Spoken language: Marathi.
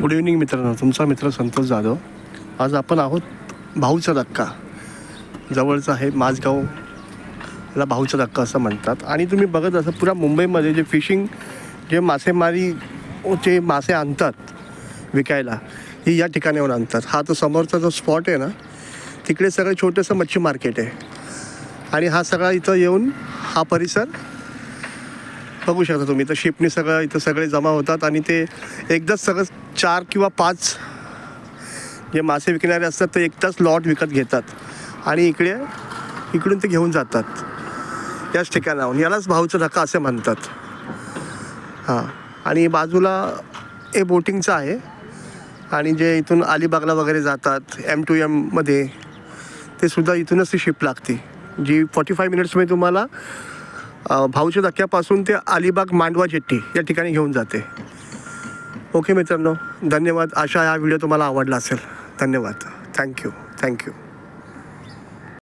गुड इव्हनिंग मित्रांनो, तुमचा मित्र संतोष जाधव. आज आपण आहोत भाऊचा धक्का. जवळचं आहे माझगाव, याला भाऊचा धक्का असं म्हणतात. आणि तुम्ही बघत असाल पुरा मुंबईमध्ये जे फिशिंग, जे मासेमारीचे मासे आणतात विकायला, ही या ठिकाणावर आणतात. हा तो समोरचा जो स्पॉट आहे ना, तिकडे सगळं छोटंसं मच्छी मार्केट आहे. आणि हा सगळा इथं येऊन हा परिसर बघू शकता तुम्ही. तर शिपनी सगळं इथं सगळे जमा होतात आणि ते एकदाच सगळं 4 किंवा 5 जे मासे विकणारे असतात ते एकदाच लॉट विकत घेतात आणि इकडून ते घेऊन जातात याच ठिकाणाहून. यालाच भाऊचा धक्का असे म्हणतात. हां, आणि बाजूला हे बोटिंगचं आहे. आणि जे इथून अलिबागला वगैरे जातात M2M मध्ये, ते सुद्धा इथूनच ती शिप लागते, जी 45 मिनिट्समध्ये तुम्हाला भाऊच्या धक्क्यापासून ते अलिबाग मांडवा जेट्टी या ठिकाणी घेऊन जाते. ओके मित्रांनो, धन्यवाद. आशा हा व्हिडिओ तुम्हाला आवडला असेल. धन्यवाद. थँक्यू.